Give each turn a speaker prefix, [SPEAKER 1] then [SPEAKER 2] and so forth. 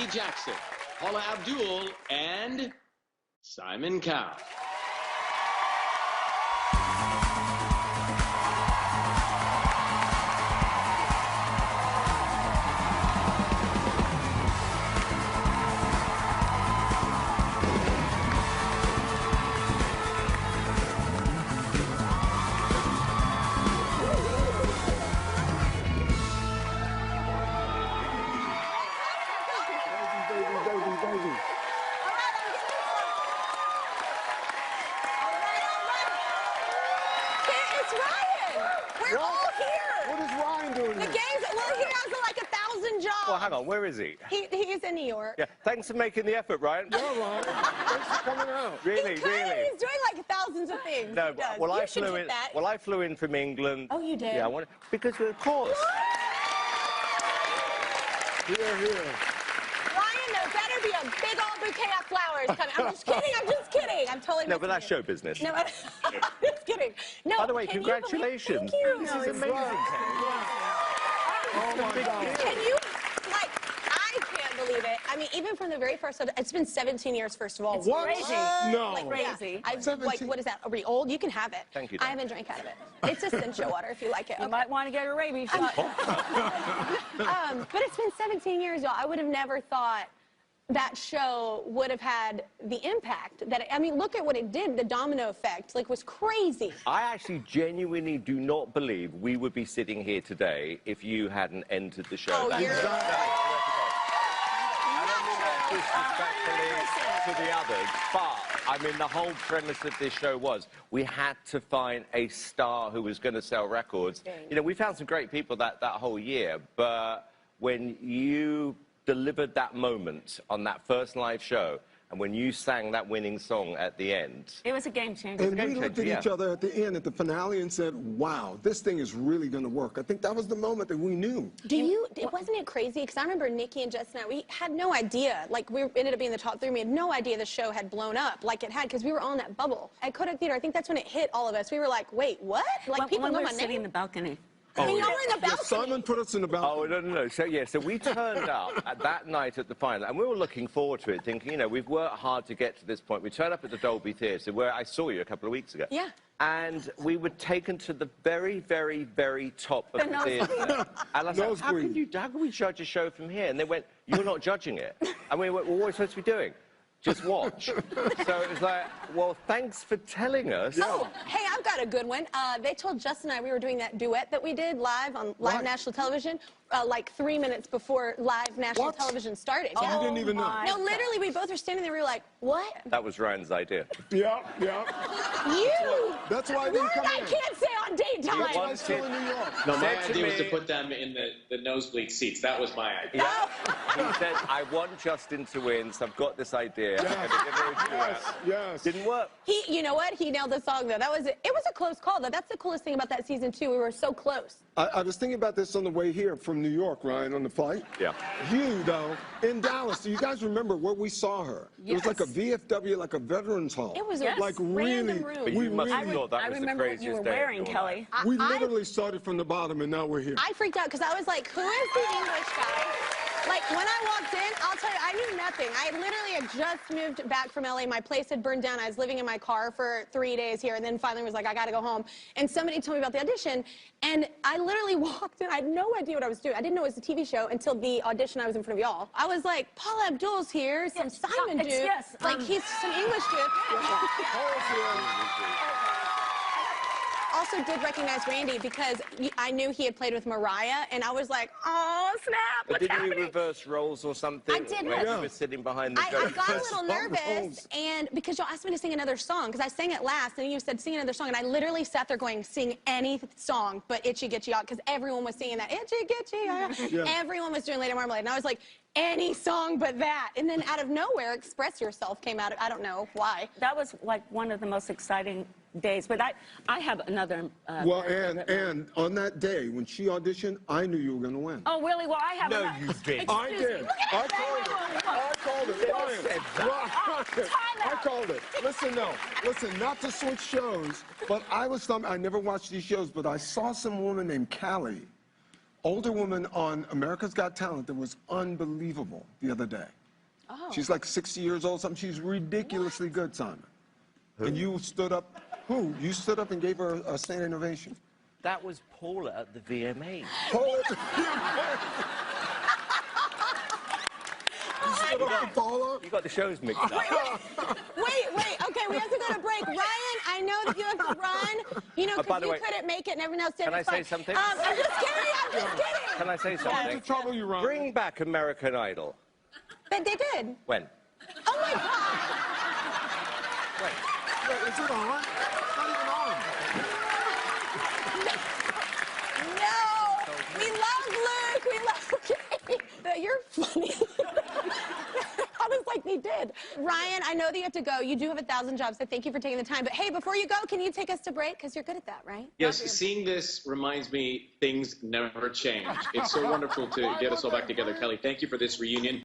[SPEAKER 1] Randy Jackson, Paula Abdul, and Simon Cowell.
[SPEAKER 2] Well, hang on, where is he?
[SPEAKER 3] He's in New York.
[SPEAKER 2] Yeah, thanks for making the effort, Ryan.
[SPEAKER 4] Yeah, Ryan. Thanks for coming out.
[SPEAKER 2] Really,
[SPEAKER 3] He's
[SPEAKER 2] really.
[SPEAKER 3] He's doing like thousands of things.
[SPEAKER 2] No, well,
[SPEAKER 3] I
[SPEAKER 2] flew in from England.
[SPEAKER 3] Oh, you did?
[SPEAKER 2] Yeah, because of course.
[SPEAKER 4] Here.
[SPEAKER 3] Ryan, there better be a big old bouquet of flowers coming. I'm just kidding. I'm totally
[SPEAKER 2] No, but that's show business.
[SPEAKER 3] No, I'm just kidding. No,
[SPEAKER 2] by the way, congratulations.
[SPEAKER 3] Thank you.
[SPEAKER 2] This is amazing.
[SPEAKER 4] Oh, my God.
[SPEAKER 3] Can you, I can't believe it. I mean, even from the very first, it's been 17 years, first of all.
[SPEAKER 4] It's crazy. No.
[SPEAKER 3] Crazy. What is that? Are we old? You can have it.
[SPEAKER 2] Thank you.
[SPEAKER 3] I haven't drank out of it. It's essential water if you like it.
[SPEAKER 5] You might want to get a rabies shot.
[SPEAKER 3] But it's been 17 years, y'all. I would have never thought that show would have had the impact that I mean, look at what it did. The domino effect, was crazy.
[SPEAKER 2] I actually genuinely do not believe we would be sitting here today if you hadn't entered the show.
[SPEAKER 3] Oh, you're
[SPEAKER 2] disrespectfully to the others, but I mean, the whole premise of this show was we had to find a star who was going to sell records. You know, we found some great people that whole year, but when you delivered that moment on that first live show, and when you sang that winning song at the end,
[SPEAKER 5] it was a game changer.
[SPEAKER 4] And we looked at each other at the end, at the finale, and said, wow, this thing is really going to work. I think that was the moment that we knew.
[SPEAKER 3] Wasn't it crazy? Because I remember Nikki and Justin and I, we had no idea. We ended up being in the top 3. We had no idea the show had blown up like it had, because we were all in that bubble. At Kodak Theater, I think that's when it hit all of us. We were like, wait, what? People know my name?
[SPEAKER 5] Sitting in the balcony.
[SPEAKER 3] I mean, y'all were in the balcony.
[SPEAKER 4] Simon put us in the balcony.
[SPEAKER 2] Oh, no. So we turned up at that night at the final, and we were looking forward to it, thinking, you know, we've worked hard to get to this point. We turned up at the Dolby Theatre, where I saw you a couple of weeks ago.
[SPEAKER 3] Yeah.
[SPEAKER 2] And we were taken to the very, very, very top of the theatre. And I said, how can we judge a show from here? And they went, you're not judging it. And we went, well, what are we supposed to be doing? Just watch. So it was like, well, thanks for telling us.
[SPEAKER 3] Oh, hey, I've got a good one. They told Justin and I we were doing that duet that we did live on live national television, 3 minutes before live national television started.
[SPEAKER 4] Oh, you didn't even know.
[SPEAKER 3] No, literally, we both were standing there. We were like, what?
[SPEAKER 2] That was Ryan's idea.
[SPEAKER 4] Yeah.
[SPEAKER 3] You?
[SPEAKER 4] That's why I didn't come in.
[SPEAKER 3] I can't say on daytime.
[SPEAKER 4] That's why I'm still in New York.
[SPEAKER 1] No, my idea was to put them in the nosebleed seats. That was my idea.
[SPEAKER 2] Yeah. He said, I want Justin to win, so I've got this idea.
[SPEAKER 4] Yes.
[SPEAKER 2] Didn't work.
[SPEAKER 3] You know what? He nailed the song, though. It was a close call, though. That's the coolest thing about that season, too. We were so close.
[SPEAKER 4] I was thinking about this on the way here from New York, Ryan, on the flight.
[SPEAKER 2] Yeah.
[SPEAKER 4] You, though, in Dallas. Do you guys remember where we saw her?
[SPEAKER 3] Yes.
[SPEAKER 4] It was like a VFW, like a veterans hall.
[SPEAKER 3] It was
[SPEAKER 4] a random
[SPEAKER 3] room.
[SPEAKER 2] But you must have thought that was the craziest day.
[SPEAKER 5] I remember what you were wearing, Kelly.
[SPEAKER 4] We literally started from the bottom, and now we're here.
[SPEAKER 3] I freaked out because I was like, who is the English guy? When I walked in, I'll tell you, I knew nothing. I literally had just moved back from LA. My place had burned down. I was living in my car for 3 days here, and then finally was like, I got to go home. And somebody told me about the audition, and I literally walked in. I had no idea what I was doing. I didn't know it was a TV show until the audition I was in front of y'all. I was like, Paula Abdul's here, some Simon dude.
[SPEAKER 5] Yes.
[SPEAKER 3] He's some English dude. Also did recognize Randy because I knew he had played with Mariah, and I was like, oh, snap,
[SPEAKER 2] but didn't you reverse roles or something?
[SPEAKER 3] I did.
[SPEAKER 2] Where you were sitting behind the
[SPEAKER 3] I got a little nervous, and because y'all asked me to sing another song, because I sang it last, and you said sing another song, and I literally sat there going, sing any song but Itchy Gitchy, because everyone was singing that Itchy Gitchy. Everyone was doing Lady Marmalade, and I was like, any song but that. And then out of nowhere, Express Yourself came out. I don't know why.
[SPEAKER 5] That was one of the most exciting days. But I have another.
[SPEAKER 4] Well, and on that day when she auditioned, I knew you were going to win.
[SPEAKER 5] Oh, really? Well, I have.
[SPEAKER 2] No, you didn't.
[SPEAKER 4] I did. I called it. I called it. Listen, not to switch shows, but I never watched these shows, but I saw some woman named Callie older woman on America's Got Talent that was unbelievable the other day.
[SPEAKER 3] Oh.
[SPEAKER 4] She's like 60 years old, something. She's ridiculously good, Simon. And you stood up. Who? You stood up and gave her a standing ovation.
[SPEAKER 2] That was Paula at the VMAs.
[SPEAKER 4] Paula. You stood up for Paula?
[SPEAKER 2] You got the shows mixed up.
[SPEAKER 3] Wait. Okay, we have to go to break. Ryan, I know that you have to run. You know,
[SPEAKER 2] by
[SPEAKER 3] because
[SPEAKER 2] the
[SPEAKER 3] you
[SPEAKER 2] way,
[SPEAKER 3] couldn't make it and everyone else did.
[SPEAKER 2] can I
[SPEAKER 3] It's fine.
[SPEAKER 2] say something?
[SPEAKER 3] I'm just kidding.
[SPEAKER 2] Can I say something?
[SPEAKER 4] The trouble you run.
[SPEAKER 2] Bring back American Idol.
[SPEAKER 3] But they did.
[SPEAKER 2] When?
[SPEAKER 3] Oh my God.
[SPEAKER 4] Wait, is it on? It's not even on.
[SPEAKER 3] No. We love Luke. We love. Okay. You're funny. I was like, they did. Ryan, I know that you have to go. You do have 1,000 jobs, so thank you for taking the time. But hey, before you go, can you take us to break? Because you're good at that, right?
[SPEAKER 1] Yes, seeing this reminds me things never change. It's so wonderful to get us all back together. Kelly, thank you for this reunion.